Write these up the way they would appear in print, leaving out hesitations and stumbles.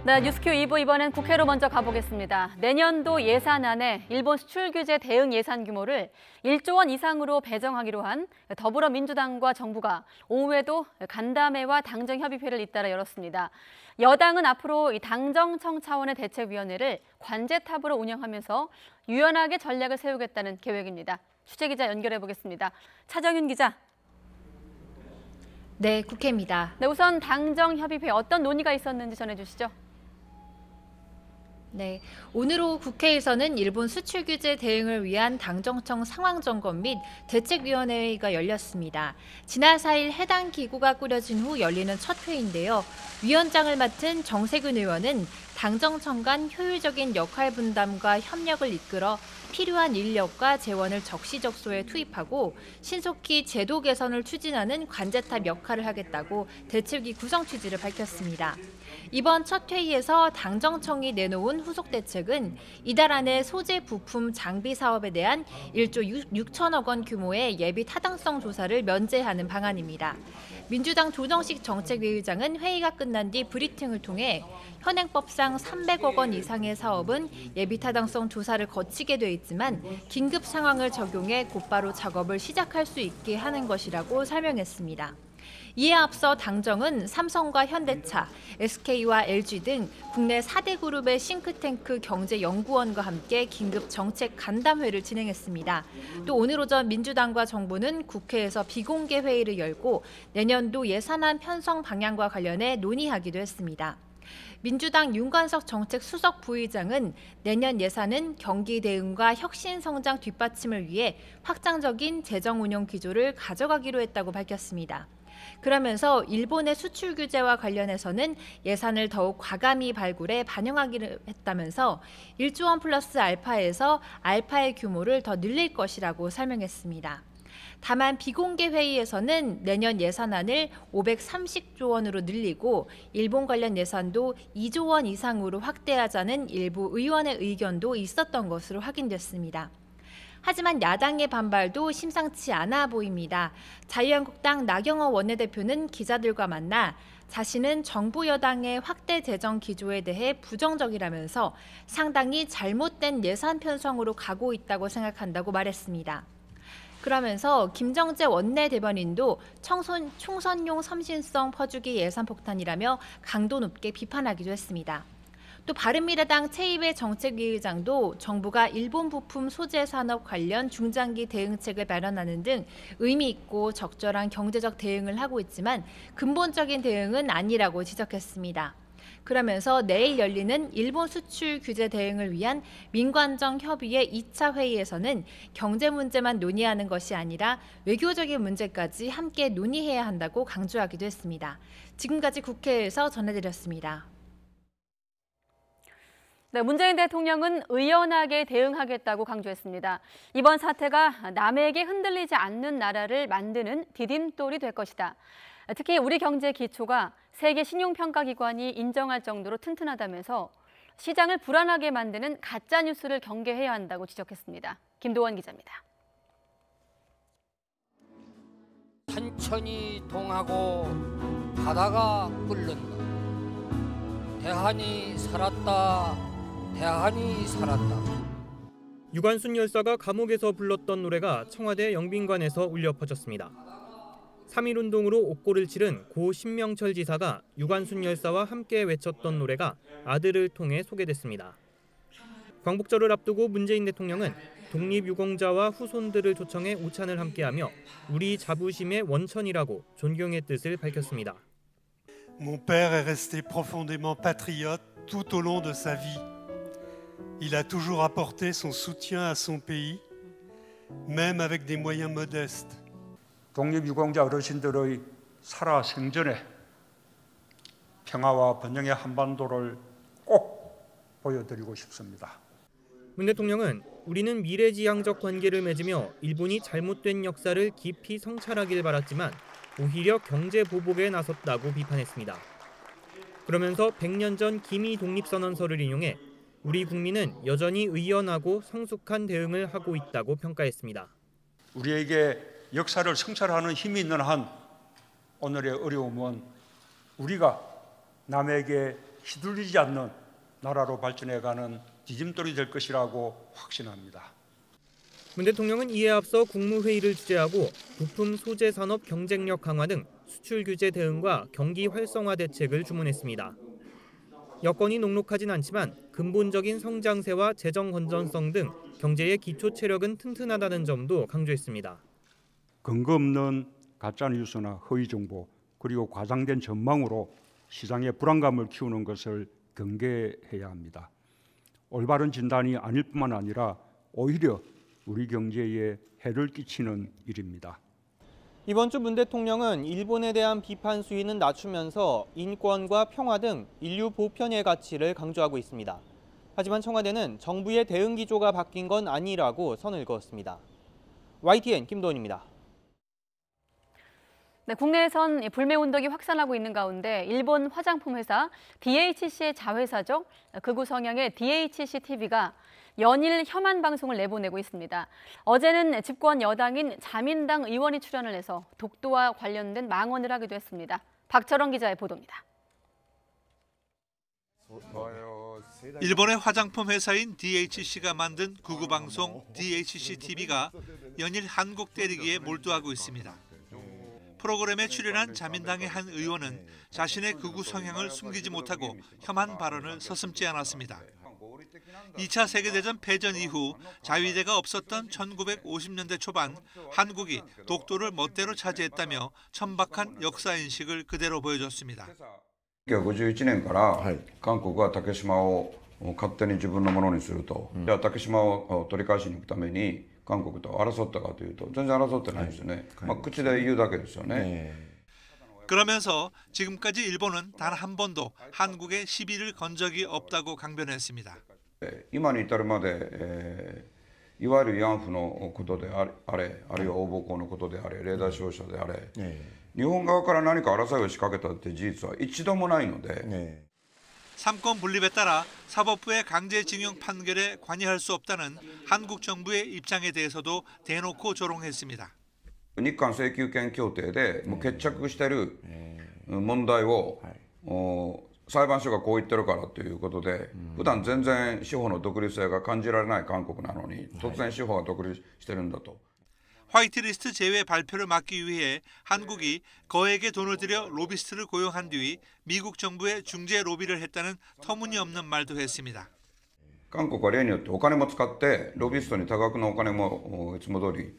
네, 뉴스큐 2부 이번엔 국회로 먼저 가보겠습니다. 내년도 예산안에 일본 수출 규제 대응 예산 규모를 1조 원 이상으로 배정하기로 한 더불어민주당과 정부가 오후에도 간담회와 당정협의회를 잇따라 열었습니다. 여당은 앞으로 이 당정청 차원의 대책위원회를 관제탑으로 운영하면서 유연하게 전략을 세우겠다는 계획입니다. 취재기자 연결해 보겠습니다. 차정윤 기자. 네, 국회입니다. 네, 우선 당정협의회 어떤 논의가 있었는지 전해주시죠. 네, 오늘 오후 국회에서는 일본 수출 규제 대응을 위한 당정청 상황 점검 및 대책위원회가 열렸습니다. 지난 4일 해당 기구가 꾸려진 후 열리는 첫 회의인데요. 위원장을 맡은 정세균 의원은 당정청 간 효율적인 역할 분담과 협력을 이끌어 필요한 인력과 재원을 적시적소에 투입하고 신속히 제도 개선을 추진하는 관제탑 역할을 하겠다고 대책위 구성 취지를 밝혔습니다. 이번 첫 회의에서 당정청이 내놓은 후속 대책은 이달 안에 소재 부품 장비 사업에 대한 1조 6천억 원 규모의 예비 타당성 조사를 면제하는 방안입니다. 민주당 조정식 정책위의장은 회의가 끝난 뒤 브리핑을 통해 현행법상 300억 원 이상의 사업은 예비 타당성 조사를 거치게 돼 있지만 긴급 상황을 적용해 곧바로 작업을 시작할 수 있게 하는 것이라고 설명했습니다. 이에 앞서 당정은 삼성과 현대차, SK와 LG 등 국내 4대 그룹의 싱크탱크 경제연구원과 함께 긴급 정책 간담회를 진행했습니다. 또 오늘 오전 민주당과 정부는 국회에서 비공개 회의를 열고 내년도 예산안 편성 방향과 관련해 논의하기도 했습니다. 민주당 윤관석 정책수석 부의장은 내년 예산은 경기 대응과 혁신 성장 뒷받침을 위해 확장적인 재정 운영 기조를 가져가기로 했다고 밝혔습니다. 그러면서 일본의 수출 규제와 관련해서는 예산을 더욱 과감히 발굴해 반영하기로 했다면서 1조 원 플러스 알파에서 알파의 규모를 더 늘릴 것이라고 설명했습니다. 다만 비공개 회의에서는 내년 예산안을 530조 원으로 늘리고 일본 관련 예산도 2조 원 이상으로 확대하자는 일부 의원의 의견도 있었던 것으로 확인됐습니다. 하지만 야당의 반발도 심상치 않아 보입니다. 자유한국당 나경원 원내대표는 기자들과 만나 자신은 정부 여당의 확대 재정 기조에 대해 부정적이라면서 상당히 잘못된 예산 편성으로 가고 있다고 생각한다고 말했습니다. 그러면서 김정재 원내대변인도 총선용 섬신성 퍼주기 예산 폭탄이라며 강도 높게 비판하기도 했습니다. 또 바른미래당 최이배 정책위의장도 정부가 일본 부품 소재 산업 관련 중장기 대응책을 마련하는 등 의미 있고 적절한 경제적 대응을 하고 있지만 근본적인 대응은 아니라고 지적했습니다. 그러면서 내일 열리는 일본 수출 규제 대응을 위한 민관정 협의회 2차 회의에서는 경제 문제만 논의하는 것이 아니라 외교적인 문제까지 함께 논의해야 한다고 강조하기도 했습니다. 지금까지 국회에서 전해드렸습니다. 네, 문재인 대통령은 의연하게 대응하겠다고 강조했습니다. 이번 사태가 남에게 흔들리지 않는 나라를 만드는 디딤돌이 될 것이다. 특히 우리 경제 기초가 세계 신용평가기관이 인정할 정도로 튼튼하다면서 시장을 불안하게 만드는 가짜뉴스를 경계해야 한다고 지적했습니다. 김도원 기자입니다. 천천히 동하고 바다가 끓는다. 대한이 살았다. 대한이 살았다. 유관순 열사가 감옥에서 불렀던 노래가 청와대 영빈관에서 울려 퍼졌습니다. 3.1운동으로 옥고를 치른 고 신명철 지사가 유관순 열사와 함께 외쳤던 노래가 아들을 통해 소개됐습니다. 광복절을 앞두고 문재인 대통령은 독립유공자와 후손들을 초청해 오찬을 함께하며 우리 자부심의 원천이라고 존경의 뜻을 밝혔습니다. Mon père est resté profondément patriote tout au long de sa vie. Il a toujours apporté son soutien à son pays, même avec des moyens modestes. 독립유공자 어르신들의 살아 생전에 평화와 번영의 한반도를 꼭 보여드리고 싶습니다. 문 대통령은 우리는 미래지향적 관계를 맺으며 일본이 잘못된 역사를 깊이 성찰하길 바랐지만 오히려 경제 보복에 나섰다고 비판했습니다. 그러면서 100년 전 기미 독립선언서를 인용해 우리 국민은 여전히 의연하고 성숙한 대응을 하고 있다고 평가했습니다. 우리에게 역사를 성찰하는 힘이 있는 한 오늘의 어려움은 우리가 남에게 휘둘리지 않는 나라로 발전해가는 디딤돌이 될 것이라고 확신합니다. 문 대통령은 이에 앞서 국무회의를 주재하고 부품 소재 산업 경쟁력 강화 등 수출 규제 대응과 경기 활성화 대책을 주문했습니다. 여건이 녹록하진 않지만 근본적인 성장세와 재정 건전성 등 경제의 기초 체력은 튼튼하다는 점도 강조했습니다. 근거 없는 가짜 뉴스나 허위 정보 그리고 과장된 전망으로 시장의 불안감을 키우는 것을 경계해야 합니다. 올바른 진단이 아닐 뿐만 아니라 오히려 우리 경제에 해를 끼치는 일입니다. 이번 주 문 대통령은 일본에 대한 비판 수위는 낮추면서 인권과 평화 등 인류 보편의 가치를 강조하고 있습니다. 하지만 청와대는 정부의 대응 기조가 바뀐 건 아니라고 선을 그었습니다. YTN 김도훈입니다. 네, 국내에선 불매 운동이 확산하고 있는 가운데 일본 화장품 회사 DHC의 자회사죠. 극우 성향의 DHC-TV가 연일 혐한 방송을 내보내고 있습니다. 어제는 집권 여당인 자민당 의원이 출연을 해서 독도와 관련된 망언을 하기도 했습니다. 박철원 기자의 보도입니다. 일본의 화장품 회사인 DHC가 만든 극우 방송 DHC-TV가 연일 한국 때리기에 몰두하고 있습니다. 프로그램에 출연한 자민당의 한 의원은 자신의 극우 성향을 숨기지 못하고 혐한 발언을 서슴지 않았습니다. 2차 세계대전 패전 이후 자위대가 없었던 1950년대 초반 한국이 독도를 멋대로 차지했다며 천박한 역사인식을 그대로 보여줬습니다. 1951年から韓国は竹島を勝手に自分のものにすると、じゃあ竹島を取り返しに行くために韓国と争ったかというと全然争ってないですよね。口で言うだけですよね。 그러면서 지금까지 일본은 단 한 번도 한국의 시비를 건 적이 없다고 강변했습니다. 今に至るまで、いわゆる慰安婦のことであれ、あるいは大暴行のことであれ、レーダー照射であれ、日本側から何か争いを仕掛けたって事実は一度もないので。 삼권 분립에 따라 사법부의 강제징용 판결에 관여할 수 없다는 한국 정부의 입장에 대해서도 대놓고 조롱했습니다. 日韓請求権協定でもう決着している問題を裁判所がこう言ってるからということで、普段全然司法の独立性が感じられない韓国なのに突然司法が独立してるんだと。 화이트리스트 제외 발표를 막기 위해 한국이 거액의 돈을 들여 로비스트를 고용한 뒤 미국 정부의 중재 로비를 했다는 터무니없는 말도 했습니다. 韓国は例によってお金も使ってロビストに多額のお金もいつも通り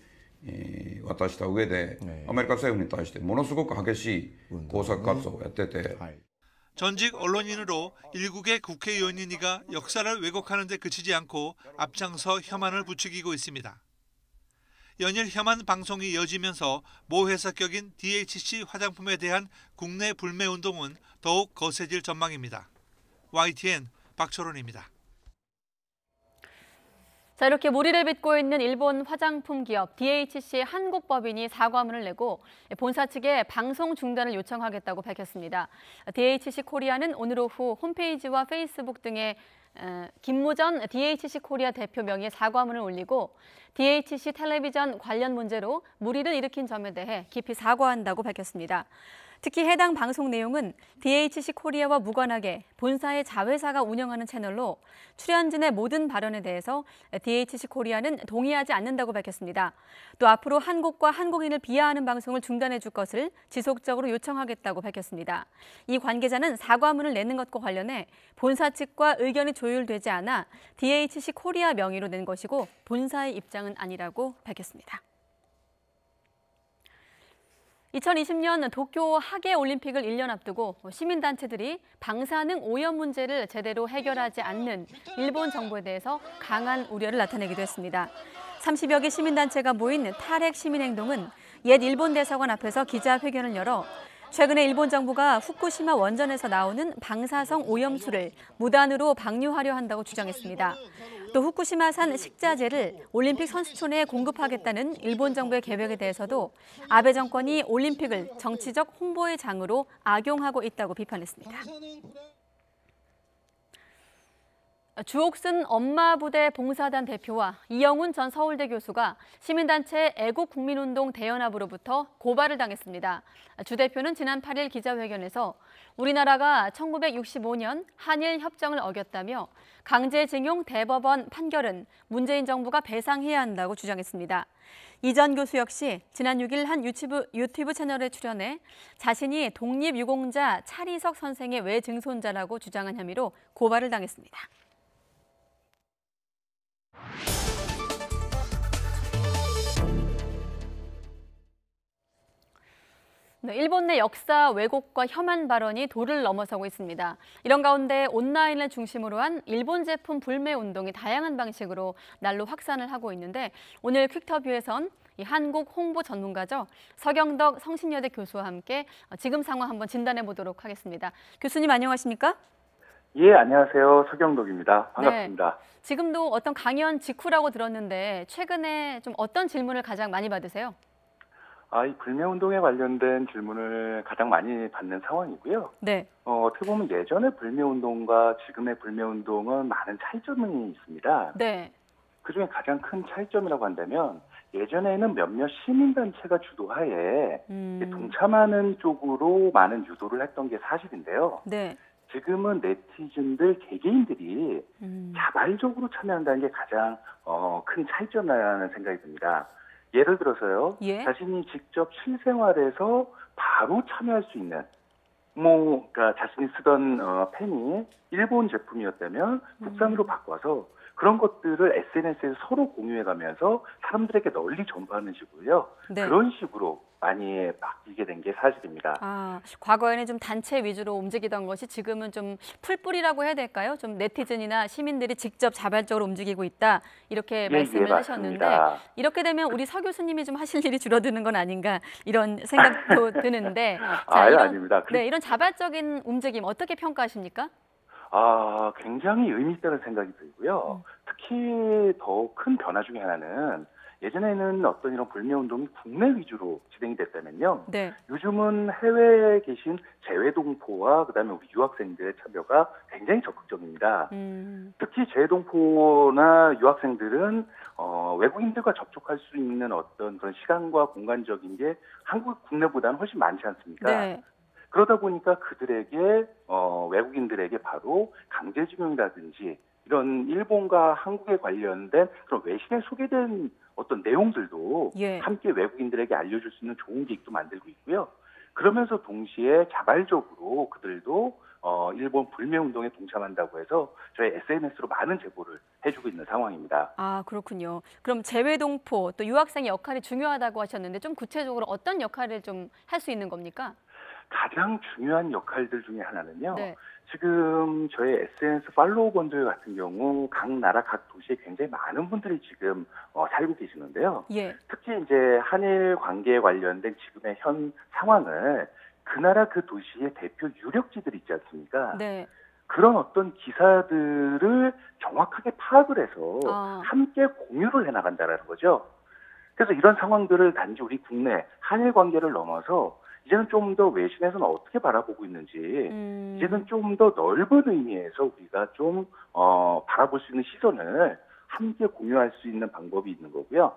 渡した上でアメリカ政府に対してものすごく激しい工作活動をやってて 전직 언론인으로 일국의 국회의원이니가 역사를 왜곡하는 데 그치지 않고 앞장서 혐한을 부추기고 있습니다. 연일 혐한 방송이 이어지면서 모 회사 격인 DHC 화장품에 대한 국내 불매 운동은 더욱 거세질 전망입니다. YTN 박철원입니다. 자, 이렇게 무리를 빚고 있는 일본 화장품 기업 DHC 한국법인이 사과문을 내고 본사 측에 방송 중단을 요청하겠다고 밝혔습니다. DHC 코리아는 오늘 오후 홈페이지와 페이스북 등에 김무전 DHC 코리아 대표 명의의 사과문을 올리고 DHC 텔레비전 관련 문제로 무리를 일으킨 점에 대해 깊이 사과한다고 밝혔습니다. 특히 해당 방송 내용은 DHC 코리아와 무관하게 본사의 자회사가 운영하는 채널로 출연진의 모든 발언에 대해서 DHC 코리아는 동의하지 않는다고 밝혔습니다. 또 앞으로 한국과 한국인을 비하하는 방송을 중단해 줄 것을 지속적으로 요청하겠다고 밝혔습니다. 이 관계자는 사과문을 내는 것과 관련해 본사 측과 의견이 조율되지 않아 DHC 코리아 명의로 낸 것이고 본사의 입장은 아니라고 밝혔습니다. 2020년 도쿄 하계올림픽을 1년 앞두고 시민단체들이 방사능 오염 문제를 제대로 해결하지 않는 일본 정부에 대해서 강한 우려를 나타내기도 했습니다. 30여 개 시민단체가 모인 탈핵 시민행동은 옛 일본 대사관 앞에서 기자회견을 열어 최근에 일본 정부가 후쿠시마 원전에서 나오는 방사성 오염수를 무단으로 방류하려 한다고 주장했습니다. 또 후쿠시마산 식자재를 올림픽 선수촌에 공급하겠다는 일본 정부의 계획에 대해서도 아베 정권이 올림픽을 정치적 홍보의 장으로 악용하고 있다고 비판했습니다. 주옥순 엄마부대 봉사단 대표와 이영훈 전 서울대 교수가 시민단체 애국국민운동 대연합으로부터 고발을 당했습니다. 주 대표는 지난 8일 기자회견에서 우리나라가 1965년 한일협정을 어겼다며 강제징용 대법원 판결은 문재인 정부가 배상해야 한다고 주장했습니다. 이 전 교수 역시 지난 6일 한 유튜브 채널에 출연해 자신이 독립유공자 차리석 선생의 외증손자라고 주장한 혐의로 고발을 당했습니다. 네, 일본 내 역사 왜곡과 혐한 발언이 도를 넘어서고 있습니다. 이런 가운데 온라인을 중심으로 한 일본 제품 불매 운동이 다양한 방식으로 날로 확산을 하고 있는데 오늘 퀵터뷰에선 이 한국 홍보 전문가죠. 서경덕 성신여대 교수와 함께 지금 상황 한번 진단해 보도록 하겠습니다. 교수님 안녕하십니까? 예, 안녕하세요. 서경덕입니다. 반갑습니다. 네, 지금도 어떤 강연 직후라고 들었는데 최근에 좀 어떤 질문을 가장 많이 받으세요? 이 불매운동에 관련된 질문을 가장 많이 받는 상황이고요. 네. 어떻게 보면 예전의 불매운동과 지금의 불매운동은 많은 차이점이 있습니다. 네. 그중에 가장 큰 차이점이라고 한다면 예전에는 몇몇 시민단체가 주도하에 동참하는 쪽으로 많은 유도를 했던 게 사실인데요. 네. 지금은 네티즌들, 개개인들이 자발적으로 참여한다는 게 가장 큰 차이점이라는 생각이 듭니다. 예를 들어서요, 예? 자신이 직접 실생활에서 바로 참여할 수 있는, 그러니까 자신이 쓰던 펜이 일본 제품이었다면 국산으로 바꿔서 그런 것들을 SNS에서 서로 공유해가면서 사람들에게 널리 전파하는 식으로요. 네. 그런 식으로 많이 바뀌게 된 게 사실입니다. 과거에는 좀 단체 위주로 움직이던 것이 지금은 좀 풀뿌리라고 해야 될까요? 좀 네티즌이나 시민들이 직접 자발적으로 움직이고 있다 이렇게 말씀을 하셨는데 이렇게 되면 우리 서 교수님이 좀 하실 일이 줄어드는 건 아닌가 이런 생각도 드는데 아닙니다. 네, 이런 자발적인 움직임 어떻게 평가하십니까? 굉장히 의미 있다는 생각이 들고요. 특히 더 큰 변화 중에 하나는 예전에는 어떤 이런 불매운동이 국내 위주로 진행이 됐다면요. 네. 요즘은 해외에 계신 재외동포와 그다음에 우리 유학생들의 참여가 굉장히 적극적입니다. 특히 재외동포나 유학생들은 외국인들과 접촉할 수 있는 어떤 그런 시간과 공간적인 게 한국 국내보다는 훨씬 많지 않습니까? 네. 그러다 보니까 그들에게 외국인들에게 바로 강제징용이라든지 이런 일본과 한국에 관련된 그런 외신에 소개된 어떤 내용들도 함께 외국인들에게 알려줄 수 있는 좋은 계획도 만들고 있고요. 그러면서 동시에 자발적으로 그들도 일본 불매운동에 동참한다고 해서 저희 SNS로 많은 제보를 해주고 있는 상황입니다. 그렇군요. 그럼 재외동포 또 유학생의 역할이 중요하다고 하셨는데 좀 구체적으로 어떤 역할을 좀 할 수 있는 겁니까? 가장 중요한 역할들 중에 하나는요. 네. 지금 저희 SNS 팔로워 분들 같은 경우 각 나라 각 도시에 굉장히 많은 분들이 지금 살고 계시는데요. 예. 특히 이제 한일 관계에 관련된 지금의 현 상황을 그 나라 그 도시의 대표 유력지들 있지 않습니까? 네. 그런 어떤 기사들을 정확하게 파악을 해서 함께 공유를 해나간다는 거죠. 그래서 이런 상황들을 단지 우리 국내 한일 관계를 넘어서 이제는 좀 더 외신에서는 어떻게 바라보고 있는지 이제는 좀 더 넓은 의미에서 우리가 좀 바라볼 수 있는 시선을 함께 공유할 수 있는 방법이 있는 거고요.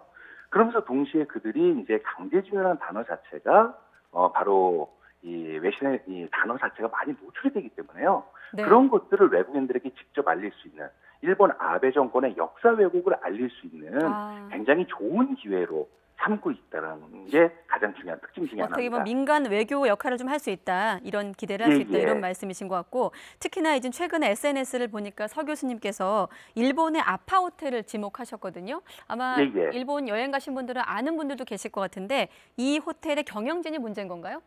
그러면서 동시에 그들이 이제 강제징용이라는 단어 자체가 바로 이 외신의 이 단어 자체가 많이 노출이 되기 때문에요. 네. 그런 것들을 외국인들에게 직접 알릴 수 있는 일본 아베 정권의 역사 왜곡을 알릴 수 있는 굉장히 좋은 기회로 삼고 있다는 게 가장 중요한 특징 중에 하나입니다. 어떻게 보면 민간 외교 역할을 좀 할 수 있다, 이런 기대를 할 수 있다 이런 말씀이신 것 같고 특히나 이제 최근에 SNS를 보니까 서 교수님께서 일본의 아파 호텔을 지목하셨거든요. 아마 일본 여행 가신 분들은 아는 분들도 계실 것 같은데 이 호텔의 경영진이 문제인 건가요?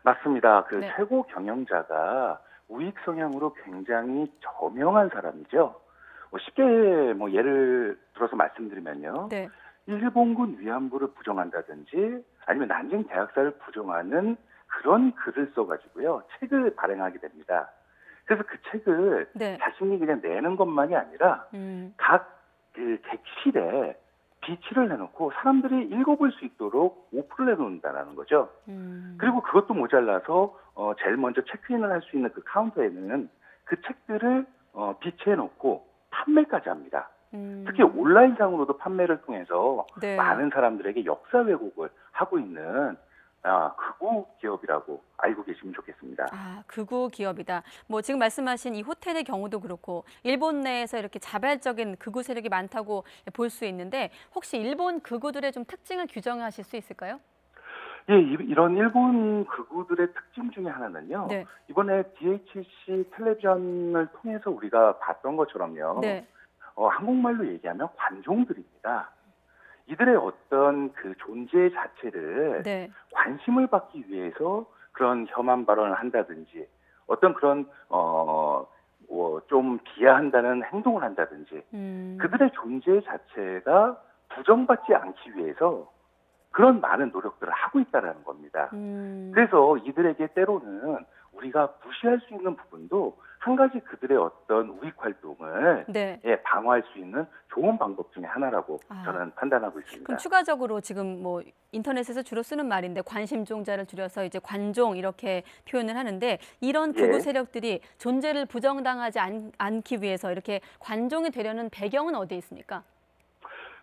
맞습니다. 최고 경영자가 우익 성향으로 굉장히 저명한 사람이죠. 쉽게 예를 들어서 말씀드리면요. 네. 일본군 위안부를 부정한다든지 아니면 난징 대학살을 부정하는 그런 글을 써가지고요. 책을 발행하게 됩니다. 그래서 그 책을 자신이 그냥 내는 것만이 아니라 각 객실에 비치를 해놓고 사람들이 읽어볼 수 있도록 오픈을 해놓는다는 거죠. 그리고 그것도 모자라서 제일 먼저 체크인을 할 수 있는 그 카운터에는 그 책들을 비치해놓고 판매까지 합니다. 특히 온라인상으로도 판매를 통해서 네. 많은 사람들에게 역사 왜곡을 하고 있는 극우 기업이라고 알고 계시면 좋겠습니다. 극우 기업이다. 뭐 지금 말씀하신 이 호텔의 경우도 그렇고 일본 내에서 이렇게 자발적인 극우 세력이 많다고 볼 수 있는데 혹시 일본 극우들의 좀 특징을 규정하실 수 있을까요? 예, 이런 일본 극우들의 특징 중에 하나는요. 네. 이번에 DHC 텔레비전을 통해서 우리가 봤던 것처럼요. 네. 한국말로 얘기하면 관종들입니다. 이들의 어떤 그 존재 자체를 네. 관심을 받기 위해서 그런 혐한 발언을 한다든지 어떤 그런 좀 비하한다는 행동을 한다든지 그들의 존재 자체가 부정받지 않기 위해서 그런 많은 노력들을 하고 있다는 겁니다. 그래서 이들에게 때로는 우리가 무시할 수 있는 부분도 한 가지 그들의 어떤 우익 활동을 네. 방어할 수 있는 좋은 방법 중에 하나라고 저는 판단하고 있습니다. 그럼 추가적으로 지금 뭐 인터넷에서 주로 쓰는 말인데 관심종자를 줄여서 이제 관종 이렇게 표현을 하는데 이런 극우 세력들이 존재를 부정당하지 않기 위해서 이렇게 관종이 되려는 배경은 어디에 있습니까?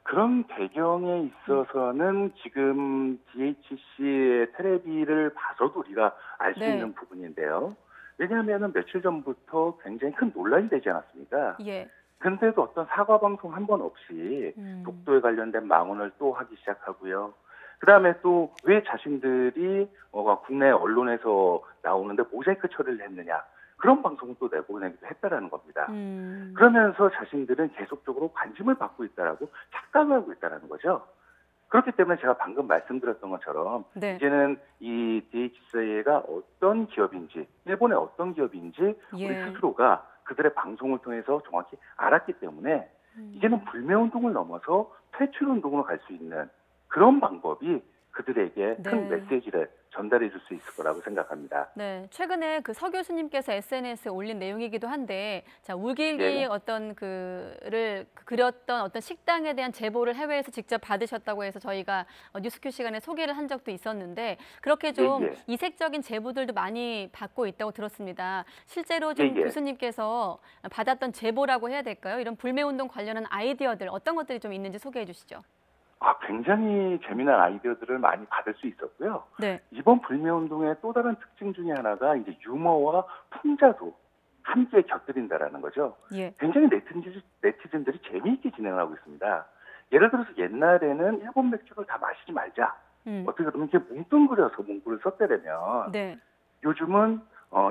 그런 배경에 있어서는 지금 DHC의 텔레비를 봐서도 우리가 알 수 있는 부분인데요. 왜냐하면 며칠 전부터 굉장히 큰 논란이 되지 않았습니까? 예. 근데도 어떤 사과 방송 한 번 없이 독도에 관련된 망언을 또 하기 시작하고요. 그다음에 또 왜 자신들이 국내 언론에서 나오는데 모자이크 처리를 했느냐. 그런 방송을 또 내보내기도 했다라는 겁니다. 그러면서 자신들은 계속적으로 관심을 받고 있다라고 착각하고 있다라는 거죠. 그렇기 때문에 제가 방금 말씀드렸던 것처럼 이제는 이 DHC가 어떤 기업인지, 일본의 어떤 기업인지 우리 스스로가 그들의 방송을 통해서 정확히 알았기 때문에 이제는 불매운동을 넘어서 퇴출운동으로 갈 수 있는 그런 방법이 그들에게 큰 메시지를 전달해 줄 수 있을 거라고 생각합니다. 네, 최근에 그 서 교수님께서 SNS에 올린 내용이기도 한데, 자, 우길기 어떤 그를 그렸던 어떤 식당에 대한 제보를 해외에서 직접 받으셨다고 해서 저희가 뉴스큐 시간에 소개를 한 적도 있었는데 그렇게 좀 이색적인 제보들도 많이 받고 있다고 들었습니다. 실제로 좀 교수님께서 받았던 제보라고 해야 될까요? 이런 불매운동 관련한 아이디어들 어떤 것들이 좀 있는지 소개해 주시죠. 굉장히 재미난 아이디어들을 많이 받을 수 있었고요. 이번 불매운동의 또 다른 특징 중에 하나가 이제 유머와 풍자도 함께 곁들인다라는 거죠. 굉장히 네티즌들이 재미있게 진행하고 있습니다. 예를 들어서 옛날에는 일본 맥주를 다 마시지 말자. 어떻게 그러면 이렇게 뭉뚱그려서 문구를 썼다면 요즘은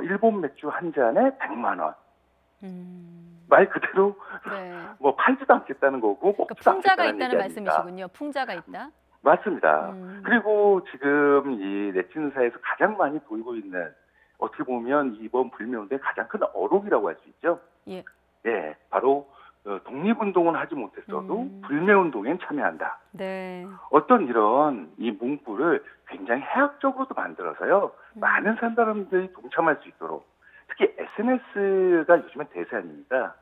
일본 맥주 한 잔에 100만 원. 말 그대로 뭐 팔지도 않겠다는 거고 먹지도 풍자가 않겠다는 있다는 얘기입니다. 말씀이시군요. 풍자가 있다. 맞습니다. 그리고 지금 이 네티즌사에서 가장 많이 돌고 있는 어떻게 보면 이번 불매운동의 가장 큰 어록이라고 할 수 있죠. 바로 독립운동은 하지 못했어도 불매운동엔 참여한다. 어떤 이런 이 문구를 굉장히 해학적으로도 만들어서요. 많은 사람들이 동참할 수 있도록 특히 SNS가 요즘엔 대세 아닙니까?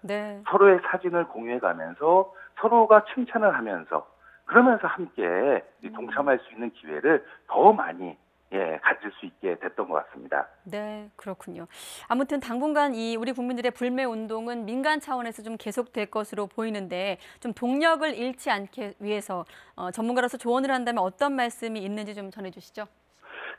서로의 사진을 공유해가면서 서로가 칭찬을 하면서 그러면서 함께 동참할 수 있는 기회를 더 많이 가질 수 있게 됐던 것 같습니다. 네, 그렇군요. 아무튼 당분간 이 우리 국민들의 불매 운동은 민간 차원에서 좀 계속될 것으로 보이는데 좀 동력을 잃지 않기 위해서 전문가로서 조언을 한다면 어떤 말씀이 있는지 좀 전해주시죠.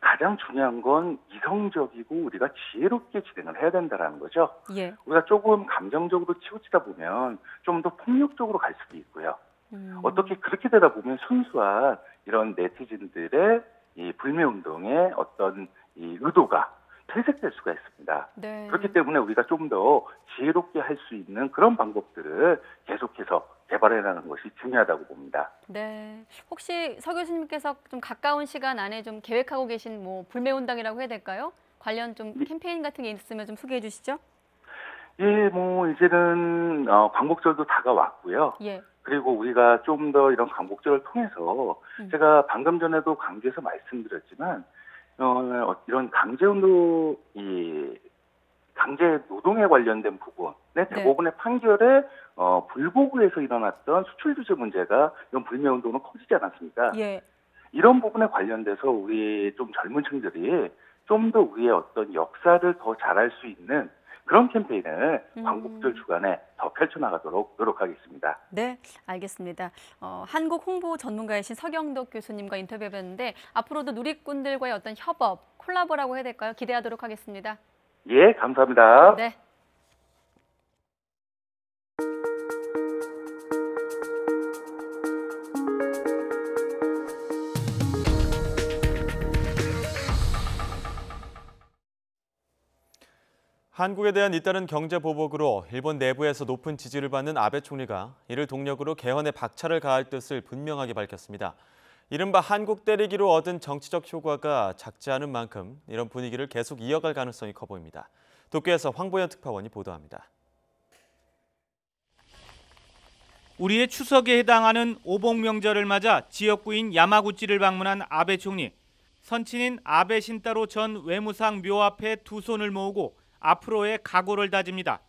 가장 중요한 건 이성적이고 우리가 지혜롭게 진행을 해야 된다는 거죠. 우리가 조금 감정적으로 치우치다 보면 좀 더 폭력적으로 갈 수도 있고요. 어떻게 그렇게 되다 보면 순수한 이런 네티즌들의 이 불매운동의 어떤 이 의도가 퇴색될 수가 있습니다. 그렇기 때문에 우리가 좀 더 지혜롭게 할 수 있는 그런 방법들을 계속해서 개발해나가는 것이 중요하다고 봅니다. 혹시 서 교수님께서 좀 가까운 시간 안에 좀 계획하고 계신 뭐 불매운동이라고 해야 될까요? 관련 좀 캠페인 같은 게 있으면 좀 소개해 주시죠. 뭐 이제는 광복절도 다가왔고요. 그리고 우리가 좀 더 이런 광복절을 통해서 제가 방금 전에도 강조해서 말씀드렸지만 이런 강제운동, 강제 노동에 관련된 부분의 대부분의 판결에 불구에서 일어났던 수출 규제 문제가 이런 불매운동은 커지지 않았습니까? 이런 부분에 관련돼서 우리 좀 젊은 층들이 좀 더 우리의 어떤 역사를 더 잘할 수 있는 그런 캠페인을 광복절 주간에 더 펼쳐나가도록 노력하겠습니다. 네, 알겠습니다. 한국 홍보 전문가이신 서경덕 교수님과 인터뷰해봤는데 앞으로도 누리꾼들과의 어떤 협업, 콜라보라고 해야 될까요? 기대하도록 하겠습니다. 예, 감사합니다. 네. 한국에 대한 잇따른 경제 보복으로 일본 내부에서 높은 지지를 받는 아베 총리가 이를 동력으로 개헌에 박차를 가할 뜻을 분명하게 밝혔습니다. 이른바 한국 때리기로 얻은 정치적 효과가 작지 않은 만큼 이런 분위기를 계속 이어갈 가능성이 커 보입니다. 도쿄에서 황보현 특파원이 보도합니다. 우리의 추석에 해당하는 오복 명절을 맞아 지역구인 야마구치를 방문한 아베 총리. 선친인 아베 신타로 전 외무상 묘 앞에 두 손을 모으고 앞으로의 각오를 다집니다.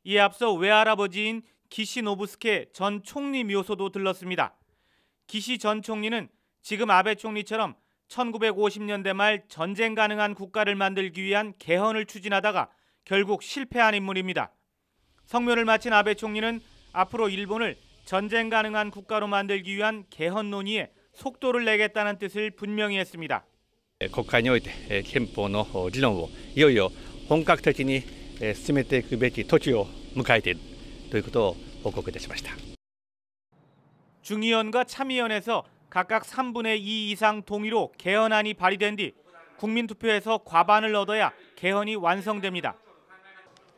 이에 앞서 외할아버지인 기시 노부스케 전 총리 묘소도 들렀습니다. 기시 전 총리는 지금 아베 총리처럼 1950년대 말 전쟁 가능한 국가를 만들기 위한 개헌을 추진하다가 결국 실패한 인물입니다. 성묘를 마친 아베 총리는 앞으로 일본을 전쟁 가능한 국가로 만들기 위한 개헌 논의에 속도를 내겠다는 뜻을 분명히 했습니다. 国会において憲法の議論をいよいよ本格的に進めていくべき時を迎えているということを報告いたしました。 중의원과 참의원에서 각각 3분의 2 이상 동의로 개헌안이 발의된 뒤 국민투표에서 과반을 얻어야 개헌이 완성됩니다.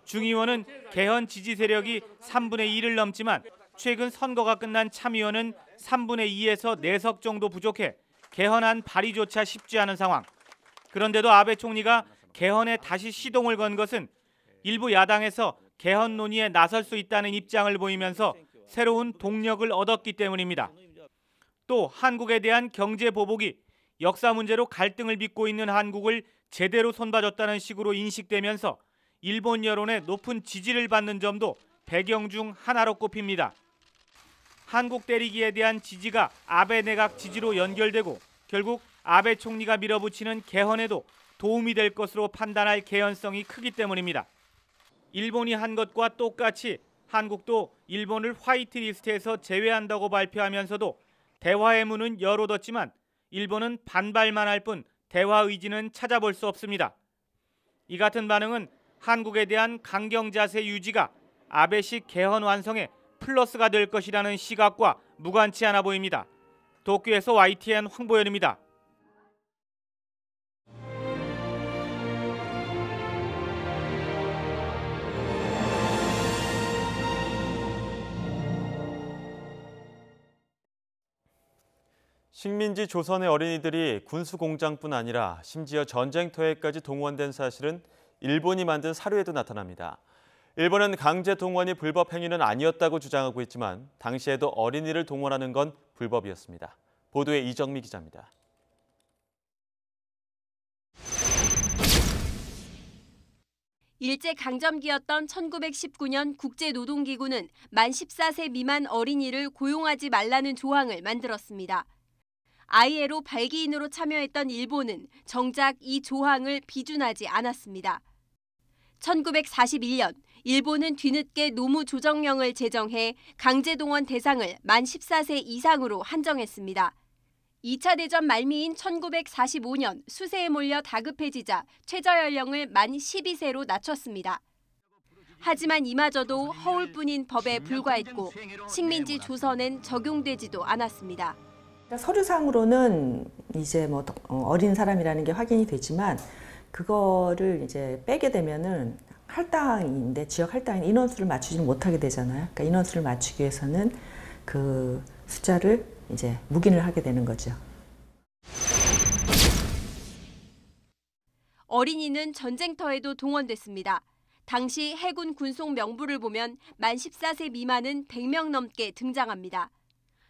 중의원은 개헌 지지 세력이 3분의 2를 넘지만 최근 선거가 끝난 참의원은 3분의 2에서 4석 정도 부족해 개헌안 발의조차 쉽지 않은 상황. 그런데도 아베 총리가 개헌에 다시 시동을 건 것은 일부 야당에서 개헌 논의에 나설 수 있다는 입장을 보이면서 새로운 동력을 얻었기 때문입니다. 또 한국에 대한 경제 보복이 역사 문제로 갈등을 빚고 있는 한국을 제대로 손봐줬다는 식으로 인식되면서 일본 여론의 높은 지지를 받는 점도 배경 중 하나로 꼽힙니다. 한국 때리기에 대한 지지가 아베 내각 지지로 연결되고 결국 아베 총리가 밀어붙이는 개헌에도 도움이 될 것으로 판단할 개연성이 크기 때문입니다. 일본이 한 것과 똑같이 한국도 일본을 화이트리스트에서 제외한다고 발표하면서도 대화의 문은 열어뒀지만 일본은 반발만 할 뿐 대화 의지는 찾아볼 수 없습니다. 이 같은 반응은 한국에 대한 강경 자세 유지가 아베식 개헌 완성에 플러스가 될 것이라는 시각과 무관치 않아 보입니다. 도쿄에서 YTN 황보현입니다. 식민지 조선의 어린이들이 군수공장뿐 아니라 심지어 전쟁터에까지 동원된 사실은 일본이 만든 사료에도 나타납니다. 일본은 강제 동원이 불법 행위는 아니었다고 주장하고 있지만 당시에도 어린이를 동원하는 건 불법이었습니다. 보도에 이정미 기자입니다. 일제강점기였던 1919년 국제노동기구는 만 14세 미만 어린이를 고용하지 말라는 조항을 만들었습니다. ILO 발기인으로 참여했던 일본은 정작 이 조항을 비준하지 않았습니다. 1941년 일본은 뒤늦게 노무조정령을 제정해 강제동원 대상을 만 14세 이상으로 한정했습니다. 2차 대전 말미인 1945년 수세에 몰려 다급해지자 최저연령을 만 12세로 낮췄습니다. 하지만 이마저도 허울뿐인 법에 불과했고 식민지 조선엔 적용되지도 않았습니다. 서류상으로는 이제 뭐 어린 사람이라는 게 확인이 되지만 그거를 이제 빼게 되면은 할당인데 지역 할당인 인원수를 맞추지는 못하게 되잖아요. 그러니까 인원수를 맞추기 위해서는 그 숫자를 이제 묵인을 하게 되는 거죠. 어린이는 전쟁터에도 동원됐습니다. 당시 해군 군속 명부를 보면 만 14세 미만은 100명 넘게 등장합니다.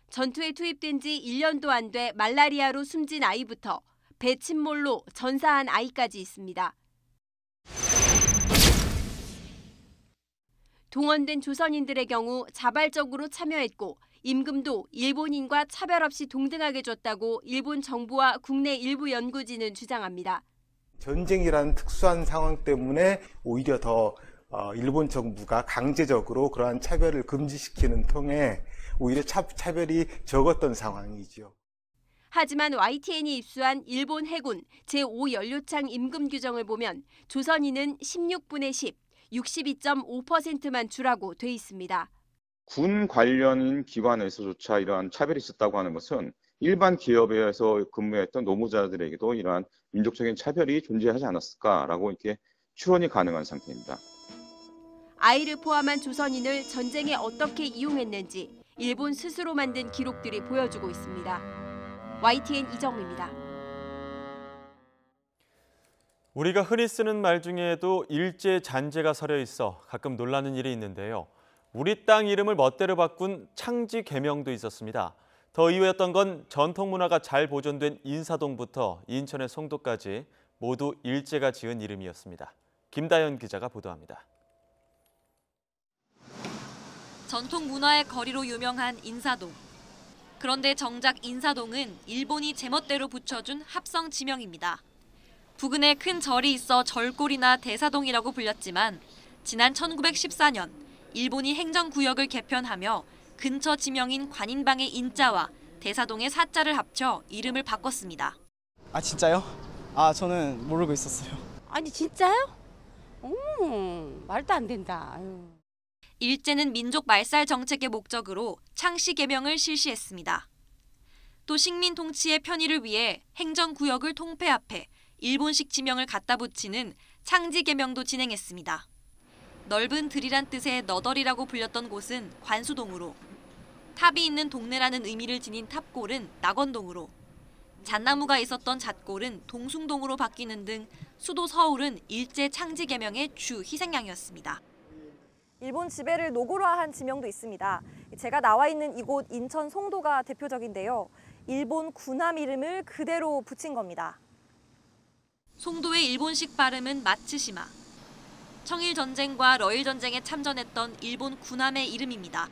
전투에 투입된 지 1년도 안 돼 말라리아로 숨진 아이부터 배 침몰로 전사한 아이까지 있습니다. 동원된 조선인들의 경우 자발적으로 참여했고 임금도 일본인과 차별 없이 동등하게 줬다고 일본 정부와 국내 일부 연구진은 주장합니다. 전쟁이라는 특수한 상황 때문에 오히려 더 일본 정부가 강제적으로 그러한 차별을 금지시키는 통해 오히려 차별이 적었던 상황이죠. 하지만 YTN이 입수한 일본 해군 제5연료창 임금 규정을 보면 조선인은 16분의 10, 62.5%만 주라고 돼 있습니다. 군 관련 기관에서조차 이러한 차별이 있었다고 하는 것은 일반 기업에서 근무했던 노무자들에게도 이러한 민족적인 차별이 존재하지 않았을까라고 이렇게 추론이 가능한 상태입니다. 아이를 포함한 조선인을 전쟁에 어떻게 이용했는지 일본 스스로 만든 기록들이 보여주고 있습니다. YTN 이정미입니다. 우리가 흔히 쓰는 말 중에도 일제 잔재가 서려 있어 가끔 놀라는 일이 있는데요. 우리 땅 이름을 멋대로 바꾼 창지 개명도 있었습니다. 더 이유였던 건 전통 문화가 잘 보존된 인사동부터 인천의 송도까지 모두 일제가 지은 이름이었습니다. 김다연 기자가 보도합니다. 전통 문화의 거리로 유명한 인사동. 그런데 정작 인사동은 일본이 제멋대로 붙여준 합성 지명입니다. 부근에 큰 절이 있어 절골이나 대사동이라고 불렸지만 지난 1914년 일본이 행정구역을 개편하며 근처 지명인 관인방의 인자와 대사동의 사자를 합쳐 이름을 바꿨습니다. 아 진짜요? 저는 모르고 있었어요. 아니 진짜요? 말도 안 된다. 아유. 일제는 민족 말살 정책의 목적으로 창씨 개명을 실시했습니다. 또 식민 통치의 편의를 위해 행정구역을 통폐합해 일본식 지명을 갖다 붙이는 창지 개명도 진행했습니다. 넓은 들이란 뜻의 너덜이라고 불렸던 곳은 관수동으로, 탑이 있는 동네라는 의미를 지닌 탑골은 낙원동으로, 잣나무가 있었던 잣골은 동숭동으로 바뀌는 등 수도 서울은 일제 창지 개명의 주 희생양이었습니다. 일본 지배를 노골화한 지명도 있습니다. 제가 나와 있는 이곳 인천 송도가 대표적인데요. 일본 군함 이름을 그대로 붙인 겁니다. 송도의 일본식 발음은 마츠시마. 청일전쟁과 러일전쟁에 참전했던 일본 군함의 이름입니다.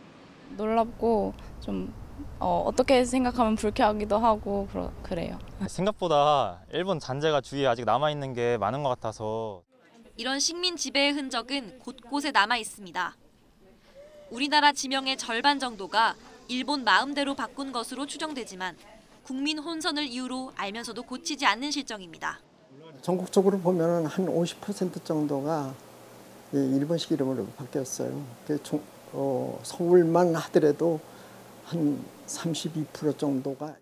놀랍고 좀 어떻게 생각하면 불쾌하기도 하고 그래요. 생각보다 일본 잔재가 주위에 아직 남아있는 게 많은 것 같아서 이런 식민 지배의 흔적은 곳곳에 남아 있습니다. 우리나라 지명의 절반 정도가 일본 마음대로 바꾼 것으로 추정되지만 국민 혼선을 이유로 알면서도 고치지 않는 실정입니다. 전국적으로 보면 한 50% 정도가 일본식 이름으로 바뀌었어요. 서울만 하더라도 한 32% 정도가.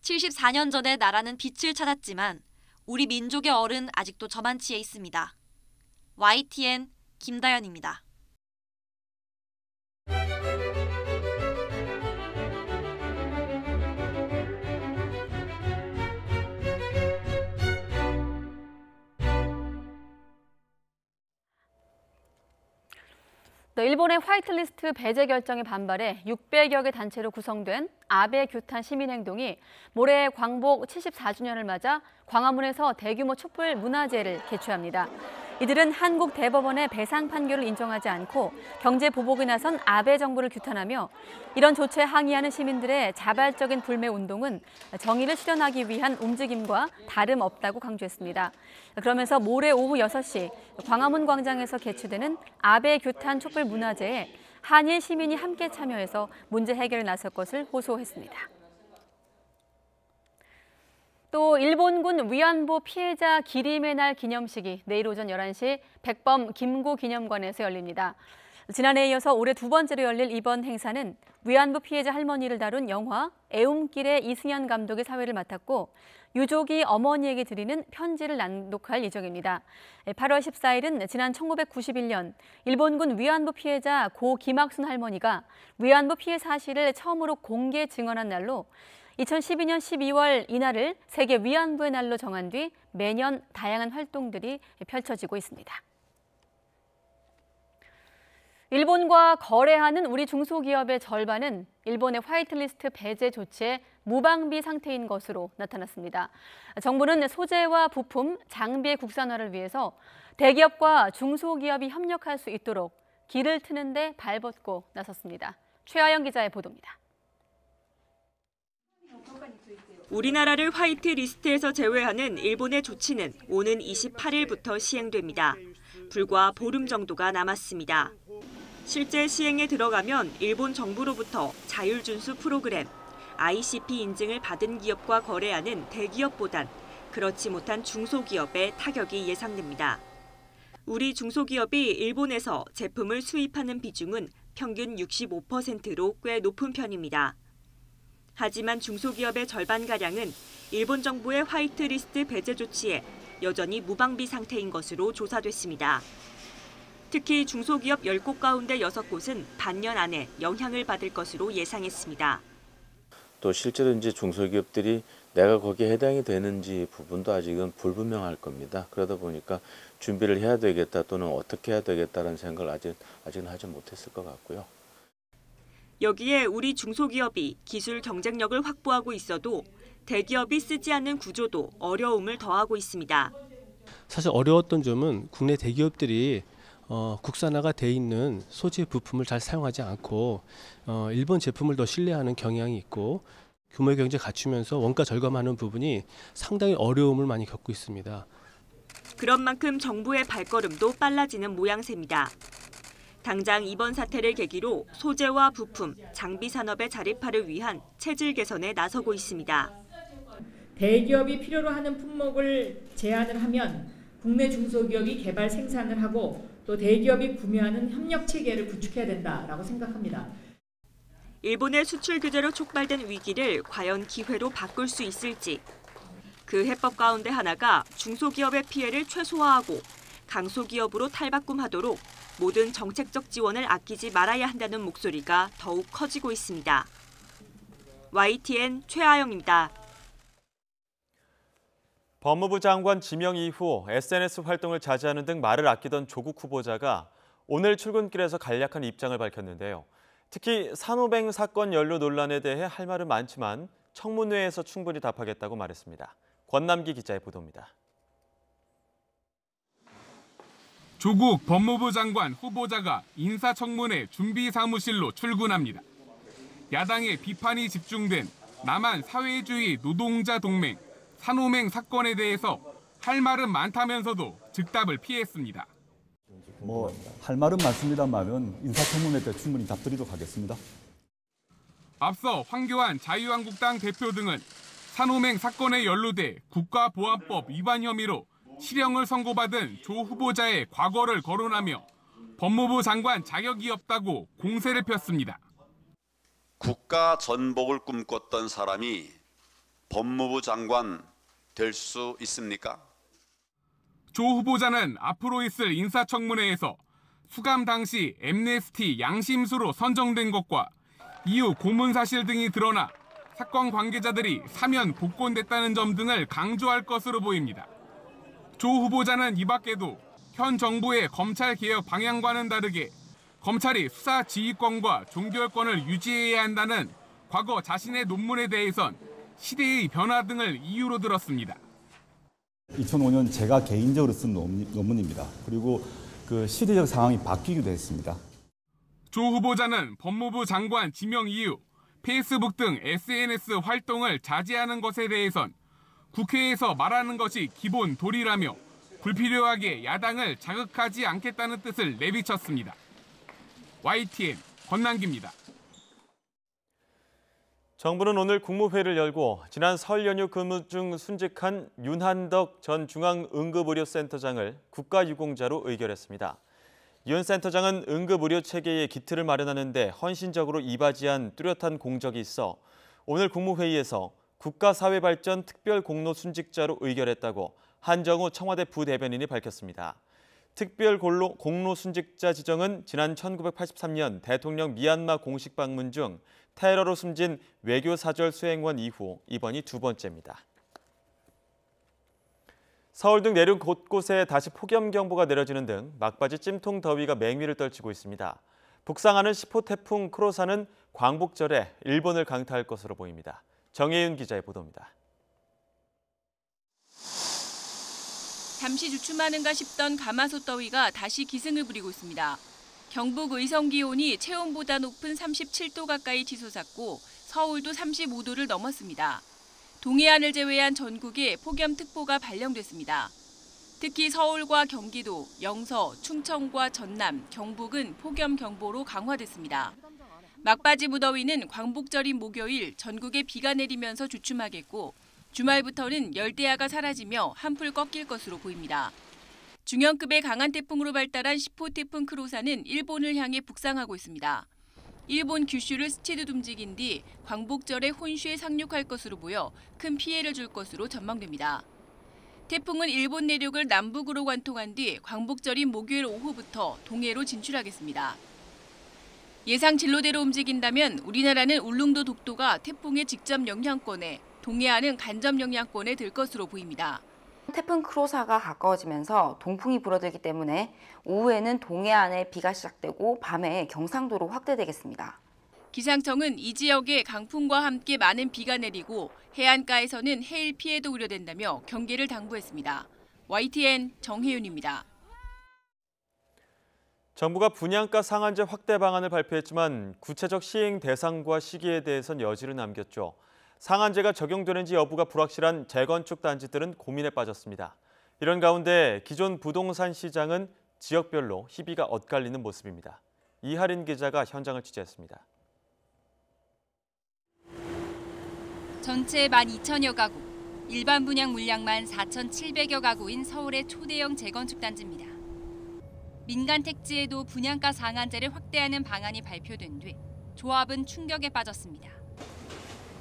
74년 전에 나라는 빛을 찾았지만 우리 민족의 얼은 아직도 저만치에 있습니다. YTN 김다연입니다. 일본의 화이트리스트 배제 결정에 반발해 600여 개 단체로 구성된 아베 규탄 시민행동이 모레 광복 74주년을 맞아 광화문에서 대규모 촛불 문화제를 개최합니다. 이들은 한국 대법원의 배상 판결을 인정하지 않고 경제 보복에 나선 아베 정부를 규탄하며 이런 조치에 항의하는 시민들의 자발적인 불매 운동은 정의를 실현하기 위한 움직임과 다름없다고 강조했습니다. 그러면서 모레 오후 6시 광화문 광장에서 개최되는 아베 규탄 촛불 문화제에 한일 시민이 함께 참여해서 문제 해결에 나설 것을 호소했습니다. 또 일본군 위안부 피해자 기림의 날 기념식이 내일 오전 11시 백범 김구 기념관에서 열립니다. 지난해에 이어서 올해 두 번째로 열릴 이번 행사는 위안부 피해자 할머니를 다룬 영화 애움길의 이승연 감독이 사회를 맡았고 유족이 어머니에게 드리는 편지를 낭독할 예정입니다. 8월 14일은 지난 1991년 일본군 위안부 피해자 고 김학순 할머니가 위안부 피해 사실을 처음으로 공개 증언한 날로 2012년 12월 이날을 세계 위안부의 날로 정한 뒤 매년 다양한 활동들이 펼쳐지고 있습니다. 일본과 거래하는 우리 중소기업의 절반은 일본의 화이트리스트 배제 조치에 무방비 상태인 것으로 나타났습니다. 정부는 소재와 부품, 장비의 국산화를 위해서 대기업과 중소기업이 협력할 수 있도록 길을 트는 데 발벗고 나섰습니다. 최하영 기자의 보도입니다. 우리나라를 화이트 리스트에서 제외하는 일본의 조치는 오는 28일부터 시행됩니다. 불과 보름 정도가 남았습니다. 실제 시행에 들어가면 일본 정부로부터 자율준수 프로그램, ICP 인증을 받은 기업과 거래하는 대기업보단 그렇지 못한 중소기업에 타격이 예상됩니다. 우리 중소기업이 일본에서 제품을 수입하는 비중은 평균 65%로 꽤 높은 편입니다. 하지만 중소기업의 절반가량은 일본 정부의 화이트리스트 배제 조치에 여전히 무방비 상태인 것으로 조사됐습니다. 특히 중소기업 10곳 가운데 6곳은 반년 안에 영향을 받을 것으로 예상했습니다. 또 실제로 이제 중소기업들이 내가 거기에 해당이 되는지 부분도 아직은 불분명할 겁니다. 그러다 보니까 준비를 해야 되겠다 또는 어떻게 해야 되겠다는 생각을 아직은 하지 못했을 것 같고요. 여기에 우리 중소기업이 기술 경쟁력을 확보하고 있어도 대기업이 쓰지 않는 구조도 어려움을 더하고 있습니다. 사실 어려웠던 점은 국내 대기업들이 국산화가 돼 있는 소재 부품을 잘 사용하지 않고 일본 제품을 더 신뢰하는 경향이 있고 규모의 경제 갖추면서 원가 절감하는 부분이 상당히 어려움을 많이 겪고 있습니다. 그런 만큼 정부의 발걸음도 빨라지는 모양새입니다. 당장 이번 사태를 계기로 소재와 부품, 장비 산업의 자립화를 위한 체질 개선에 나서고 있습니다. 대기업이 필요로 하는 품목을 제한을 하면 국내 중소기업이 개발 생산을 하고 또 대기업이 구매하는 협력 체계를 구축해야 된다라고 생각합니다. 일본의 수출 규제로 촉발된 위기를 과연 기회로 바꿀 수 있을지. 그 해법 가운데 하나가 중소기업의 피해를 최소화하고 강소기업으로 탈바꿈하도록 모든 정책적 지원을 아끼지 말아야 한다는 목소리가 더욱 커지고 있습니다. YTN 최아영입니다. 법무부 장관 지명 이후 SNS 활동을 자제하는 등 말을 아끼던 조국 후보자가 오늘 출근길에서 간략한 입장을 밝혔는데요. 특히 산호뱅 사건 연루 논란에 대해 할 말은 많지만 청문회에서 충분히 답하겠다고 말했습니다. 권남기 기자의 보도입니다. 조국 법무부 장관 후보자가 인사청문회 준비사무실로 출근합니다. 야당의 비판이 집중된 남한 사회주의 노동자 동맹 산호맹 사건에 대해서 할 말은 많다면서도 즉답을 피했습니다. 할 말은 많습니다만은 인사청문회 때 충분히 답드리도록 하겠습니다. 앞서 황교안 자유한국당 대표 등은 산호맹 사건에 연루돼 국가보안법 위반 혐의로 실형을 선고받은 조 후보자의 과거를 거론하며 법무부 장관 자격이 없다고 공세를 폈습니다. 국가 전복을 꿈꿨던 사람이 법무부 장관 될 수 있습니까? 조 후보자는 앞으로 있을 인사청문회에서 수감 당시 엠네스티 양심수로 선정된 것과 이후 고문 사실 등이 드러나 사건 관계자들이 사면 복권됐다는 점 등을 강조할 것으로 보입니다. 조 후보자는 이 밖에도 현 정부의 검찰개혁 방향과는 다르게 검찰이 수사 지휘권과 종결권을 유지해야 한다는 과거 자신의 논문에 대해선 시대의 변화 등을 이유로 들었습니다. 2005년 제가 개인적으로 쓴 논문입니다. 그리고 그 시대적 상황이 바뀌기도 했습니다. 조 후보자는 법무부 장관 지명 이후 페이스북 등 SNS 활동을 자제하는 것에 대해선 국회에서 말하는 것이 기본 도리라며 불필요하게 야당을 자극하지 않겠다는 뜻을 내비쳤습니다. YTN 권남기입니다. 정부는 오늘 국무회의를 열고 지난 설 연휴 근무 중 순직한 윤한덕 전 중앙응급의료센터장을 국가유공자로 의결했습니다. 윤 센터장은 응급의료 체계의 기틀을 마련하는 데 헌신적으로 이바지한 뚜렷한 공적이 있어 오늘 국무회의에서 국가사회발전 특별공로 순직자로 의결했다고 한정우 청와대 부대변인이 밝혔습니다. 특별공로 순직자 지정은 지난 1983년 대통령 미얀마 공식 방문 중 테러로 숨진 외교사절 수행원 이후 이번이 두 번째입니다. 서울 등 내륙 곳곳에 다시 폭염경보가 내려지는 등 막바지 찜통 더위가 맹위를 떨치고 있습니다. 북상하는 10호 태풍 크로사는 광복절에 일본을 강타할 것으로 보입니다. 정혜윤 기자의 보도입니다. 잠시 주춤하는가 싶던 가마솥 더위가 다시 기승을 부리고 있습니다. 경북 의성 기온이 체온보다 높은 37도 가까이 치솟았고 서울도 35도를 넘었습니다. 동해안을 제외한 전국에 폭염특보가 발령됐습니다. 특히 서울과 경기도, 영서, 충청과 전남, 경북은 폭염경보로 강화됐습니다. 막바지 무더위는 광복절인 목요일 전국에 비가 내리면서 주춤하겠고 주말부터는 열대야가 사라지며 한풀 꺾일 것으로 보입니다. 중형급의 강한 태풍으로 발달한 10호 태풍 크로사는 일본을 향해 북상하고 있습니다. 일본 규슈를 스치듯 움직인 뒤 광복절에 혼슈에 상륙할 것으로 보여 큰 피해를 줄 것으로 전망됩니다. 태풍은 일본 내륙을 남북으로 관통한 뒤 광복절인 목요일 오후부터 동해로 진출하겠습니다. 예상 진로대로 움직인다면 우리나라는 울릉도 독도가 태풍의 직접 영향권에, 동해안은 간접 영향권에 들 것으로 보입니다. 태풍 크로사가 가까워지면서 동풍이 불어들기 때문에 오후에는 동해안에 비가 시작되고 밤에 경상도로 확대되겠습니다. 기상청은 이 지역에 강풍과 함께 많은 비가 내리고 해안가에서는 해일 피해도 우려된다며 경계를 당부했습니다. YTN 정혜윤입니다. 정부가 분양가 상한제 확대 방안을 발표했지만 구체적 시행 대상과 시기에 대해선 여지를 남겼죠. 상한제가 적용되는지 여부가 불확실한 재건축 단지들은 고민에 빠졌습니다. 이런 가운데 기존 부동산 시장은 지역별로 희비가 엇갈리는 모습입니다. 이하린 기자가 현장을 취재했습니다. 전체 12,000여 가구, 일반 분양 물량만 4,700여 가구인 서울의 초대형 재건축 단지입니다. 민간 택지에도 분양가 상한제를 확대하는 방안이 발표된 뒤 조합은 충격에 빠졌습니다.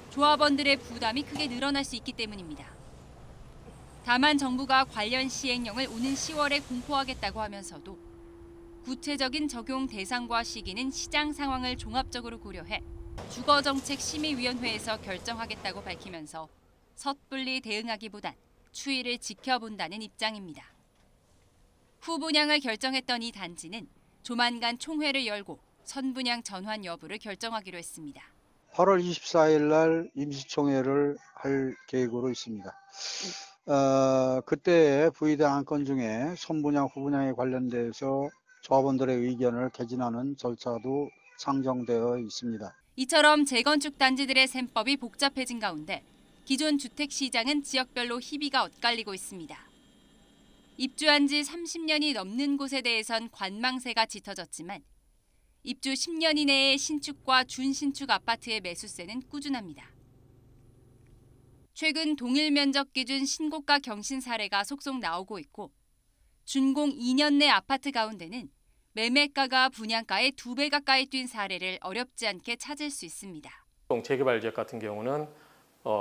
조합원들의 부담이 크게 늘어날 수 있기 때문입니다. 다만 정부가 관련 시행령을 오는 10월에 공포하겠다고 하면서도 구체적인 적용 대상과 시기는 시장 상황을 종합적으로 고려해 주거정책심의위원회에서 결정하겠다고 밝히면서 섣불리 대응하기보단 추이를 지켜본다는 입장입니다. 후분양을 결정했던 이 단지는 조만간 총회를 열고 선분양 전환 여부를 결정하기로 했습니다. 8월 24일 날 임시총회를 할 계획으로 있습니다. 그때 부의된 안건 중에 선분양, 후분양에 관련돼서 조합원들의 의견을 개진하는 절차도 상정되어 있습니다. 이처럼 재건축 단지들의 셈법이 복잡해진 가운데 기존 주택 시장은 지역별로 희비가 엇갈리고 있습니다. 입주한 지 30년이 넘는 곳에 대해선 관망세가 짙어졌지만 입주 10년 이내의 신축과 준신축 아파트의 매수세는 꾸준합니다. 최근 동일 면적 기준 신고가 경신 사례가 속속 나오고 있고 준공 2년 내 아파트 가운데는 매매가가 분양가의 2배 가까이 뛴 사례를 어렵지 않게 찾을 수 있습니다. 재개발 지역 같은 경우는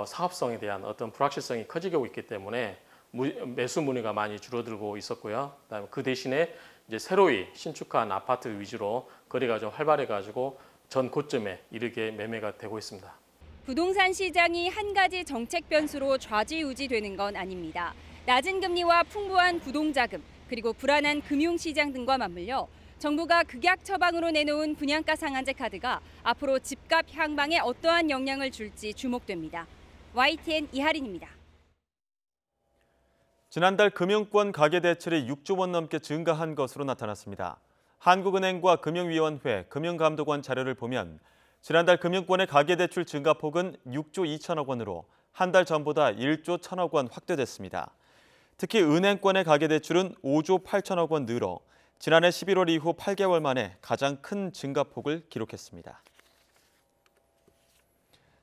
사업성에 대한 어떤 불확실성이 커지고 있기 때문에 매수 문의가 많이 줄어들고 있었고요. 그다음에 그 대신에 이제 새로이 신축한 아파트 위주로 거래가 좀 활발해가지고 전 고점에 이르게 매매가 되고 있습니다. 부동산 시장이 한 가지 정책 변수로 좌지우지되는 건 아닙니다. 낮은 금리와 풍부한 부동자금 그리고 불안한 금융시장 등과 맞물려 정부가 극약 처방으로 내놓은 분양가 상한제 카드가 앞으로 집값 향방에 어떠한 영향을 줄지 주목됩니다. YTN 이하린입니다. 지난달 금융권 가계대출이 6조 원 넘게 증가한 것으로 나타났습니다. 한국은행과 금융위원회, 금융감독원 자료를 보면 지난달 금융권의 가계대출 증가폭은 6조 2천억 원으로 한 달 전보다 1조 1천억 원 확대됐습니다. 특히 은행권의 가계대출은 5조 8천억 원 늘어 지난해 11월 이후 8개월 만에 가장 큰 증가폭을 기록했습니다.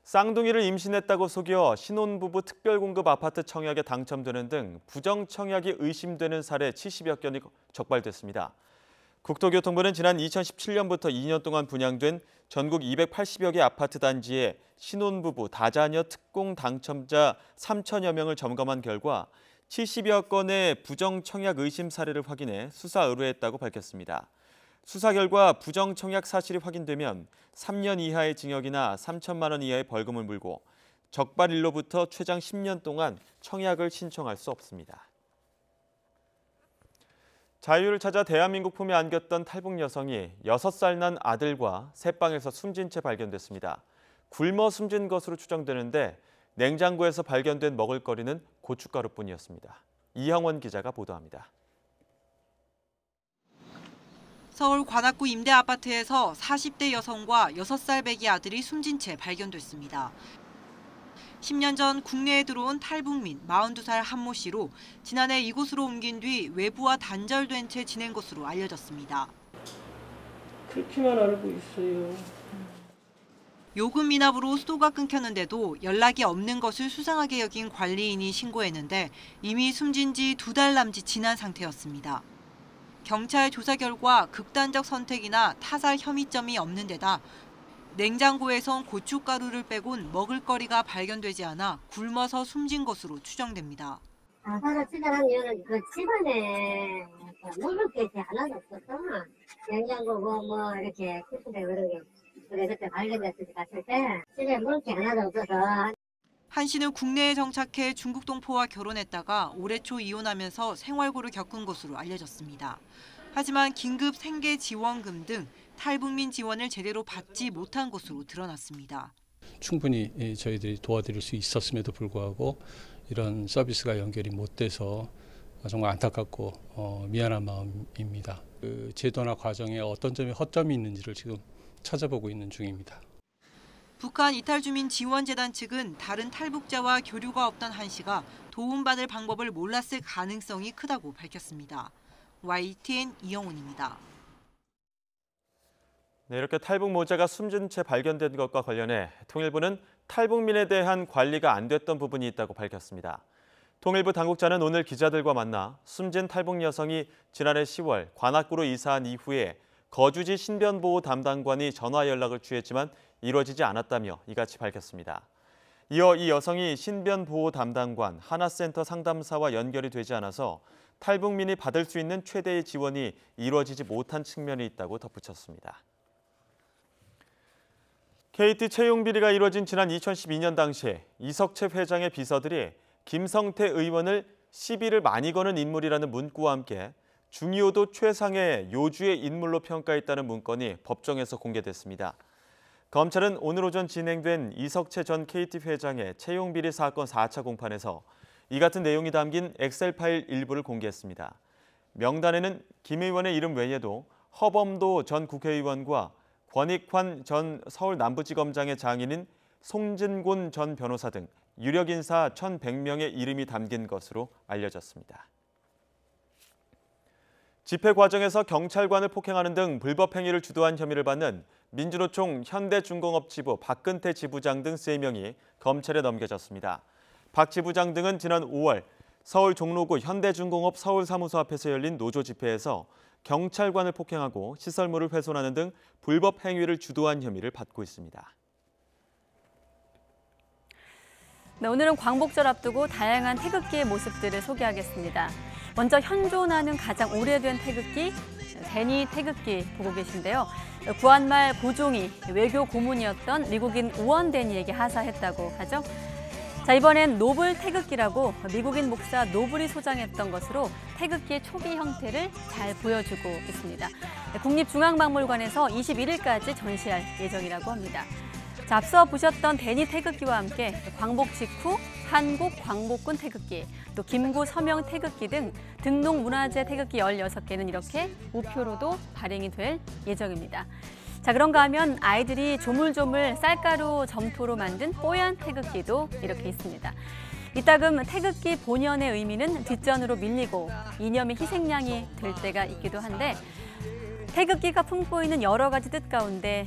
쌍둥이를 임신했다고 속여 신혼부부 특별공급 아파트 청약에 당첨되는 등 부정청약이 의심되는 사례 70여 건이 적발됐습니다. 국토교통부는 지난 2017년부터 2년 동안 분양된 전국 280여 개 아파트 단지의 신혼부부 다자녀 특공 당첨자 3천여 명을 점검한 결과 70여 건의 부정청약 의심 사례를 확인해 수사 의뢰했다고 밝혔습니다. 수사 결과 부정청약 사실이 확인되면 3년 이하의 징역이나 3천만 원 이하의 벌금을 물고 적발일로부터 최장 10년 동안 청약을 신청할 수 없습니다. 자유를 찾아 대한민국 품에 안겼던 탈북 여성이 6살 난 아들과 새방에서 숨진 채 발견됐습니다. 굶어 숨진 것으로 추정되는데 냉장고에서 발견된 먹을거리는 고춧가루뿐이었습니다. 이형원 기자가 보도합니다. 서울 관악구 임대 아파트에서 40대 여성과 6살 배기 아들이 숨진 채 발견됐습니다. 10년 전 국내에 들어온 탈북민 42살 한모 씨로 지난해 이곳으로 옮긴 뒤 외부와 단절된 채 지낸 것으로 알려졌습니다. 그렇게만 알고 있어요. 요금 미납으로 수도가 끊겼는데도 연락이 없는 것을 수상하게 여긴 관리인이 신고했는데 이미 숨진 지 2달 남짓 지난 상태였습니다. 경찰 조사 결과 극단적 선택이나 타살 혐의점이 없는 데다 냉장고에선 고춧가루를 빼곤 먹을거리가 발견되지 않아 굶어서 숨진 것으로 추정됩니다. 자살을 추정한 이유는 그 집안에 먹을 게 하나도 없었어. 냉장고고 뭐 이렇게 쿠션에 그때 발견됐을 때 집에 먹을 게 하나도 없어서. 한 씨는 국내에 정착해 중국 동포와 결혼했다가 올해 초 이혼하면서 생활고를 겪은 것으로 알려졌습니다. 하지만 긴급 생계 지원금 등 탈북민 지원을 제대로 받지 못한 것으로 드러났습니다. 충분히 저희들이 도와드릴 수 있었음에도 불구하고 이런 서비스가 연결이 못 돼서 정말 안타깝고 미안한 마음입니다. 그 제도나 과정에 어떤 점에 허점이 있는지를 지금 찾아보고 있는 중입니다. 북한 이탈주민 지원재단 측은 다른 탈북자와 교류가 없던 한 씨가 도움받을 방법을 몰랐을 가능성이 크다고 밝혔습니다. YTN 이영훈입니다. 네, 이렇게 탈북 모자가 숨진 채 발견된 것과 관련해 통일부는 탈북민에 대한 관리가 안 됐던 부분이 있다고 밝혔습니다. 통일부 당국자는 오늘 기자들과 만나 숨진 탈북 여성이 지난해 10월 관악구로 이사한 이후에 거주지 신변보호 담당관이 전화 연락을 취했지만 이루어지지 않았다며 이같이 밝혔습니다. 이어 이 여성이 신변보호 담당관 하나센터 상담사와 연결이 되지 않아서 탈북민이 받을 수 있는 최대의 지원이 이루어지지 못한 측면이 있다고 덧붙였습니다. KT 채용 비리가 이루어진 지난 2012년 당시 이석채 회장의 비서들이 김성태 의원을 시비를 많이 거는 인물이라는 문구와 함께 중요도 최상의 요주의 인물로 평가했다는 문건이 법정에서 공개됐습니다. 검찰은 오늘 오전 진행된 이석채 전 KT 회장의 채용 비리 사건 4차 공판에서 이 같은 내용이 담긴 엑셀 파일 일부를 공개했습니다. 명단에는 김 의원의 이름 외에도 허범도 전 국회의원과 권익환 전 서울 남부지검장의 장인인 송진곤 전 변호사 등 유력 인사 1,100명의 이름이 담긴 것으로 알려졌습니다. 집회 과정에서 경찰관을 폭행하는 등 불법 행위를 주도한 혐의를 받는 민주노총 현대중공업 지부 박근태 지부장 등 3명이 검찰에 넘겨졌습니다. 박 지부장 등은 지난 5월 서울 종로구 현대중공업 서울사무소 앞에서 열린 노조 집회에서 경찰관을 폭행하고 시설물을 훼손하는 등 불법 행위를 주도한 혐의를 받고 있습니다. 네, 오늘은 광복절 앞두고 다양한 태극기의 모습들을 소개하겠습니다. 먼저 현존하는 가장 오래된 태극기, 데니 태극기 보고 계신데요. 구한말 고종이 외교 고문이었던 미국인 우원 데니에게 하사했다고 하죠. 자, 이번엔 노블 태극기라고 미국인 목사 노블이 소장했던 것으로 태극기의 초기 형태를 잘 보여주고 있습니다. 국립중앙박물관에서 21일까지 전시할 예정이라고 합니다. 자, 앞서 보셨던 데니 태극기와 함께 광복 직후 한국 광복군 태극기, 또 김구 서명 태극기 등 등록문화재 태극기 16개는 이렇게 우표로도 발행이 될 예정입니다. 자, 그런가 하면 아이들이 조물조물 쌀가루 점토로 만든 뽀얀 태극기도 이렇게 있습니다. 이따금 태극기 본연의 의미는 뒷전으로 밀리고 이념의 희생양이 될 때가 있기도 한데 태극기가 품고 있는 여러 가지 뜻 가운데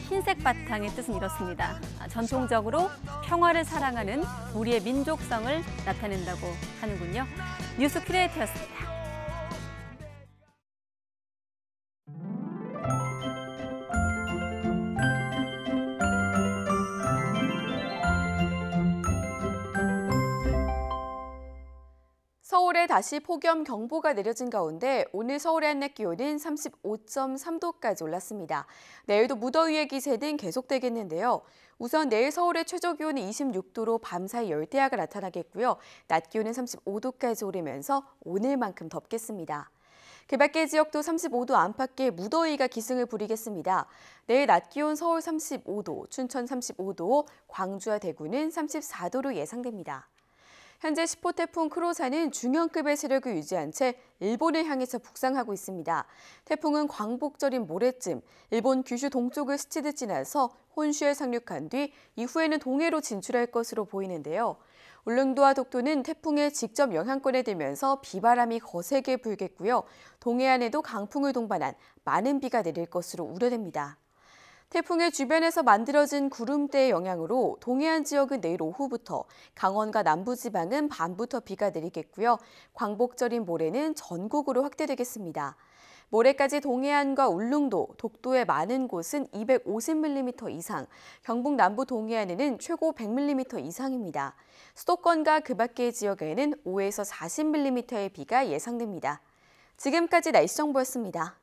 흰색 바탕의 뜻은 이렇습니다. 전통적으로 평화를 사랑하는 우리의 민족성을 나타낸다고 하는군요. 뉴스 큐레이터였습니다. 서울에 다시 폭염 경보가 내려진 가운데 오늘 서울의 한낮 기온은 35.3도까지 올랐습니다. 내일도 무더위의 기세는 계속되겠는데요. 우선 내일 서울의 최저 기온은 26도로 밤사이 열대야가 나타나겠고요. 낮 기온은 35도까지 오르면서 오늘만큼 덥겠습니다. 그 밖의 지역도 35도 안팎의 무더위가 기승을 부리겠습니다. 내일 낮 기온 서울 35도, 춘천 35도, 광주와 대구는 34도로 예상됩니다. 현재 10호 태풍 크로사는 중형급의 세력을 유지한 채 일본을 향해서 북상하고 있습니다. 태풍은 광복절인 모레쯤 일본 규슈 동쪽을 스치듯 지나서 혼슈에 상륙한 뒤 이후에는 동해로 진출할 것으로 보이는데요. 울릉도와 독도는 태풍의 직접 영향권에 들면서 비바람이 거세게 불겠고요. 동해안에도 강풍을 동반한 많은 비가 내릴 것으로 우려됩니다. 태풍의 주변에서 만들어진 구름대의 영향으로 동해안 지역은 내일 오후부터, 강원과 남부지방은 밤부터 비가 내리겠고요. 광복절인 모레는 전국으로 확대되겠습니다. 모레까지 동해안과 울릉도, 독도의 많은 곳은 250mm 이상, 경북 남부 동해안에는 최고 100mm 이상입니다. 수도권과 그 밖의 지역에는 5에서 40mm의 비가 예상됩니다. 지금까지 날씨 정보였습니다.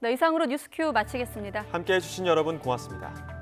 네, 이상으로 뉴스큐 마치겠습니다. 함께해 주신 여러분 고맙습니다.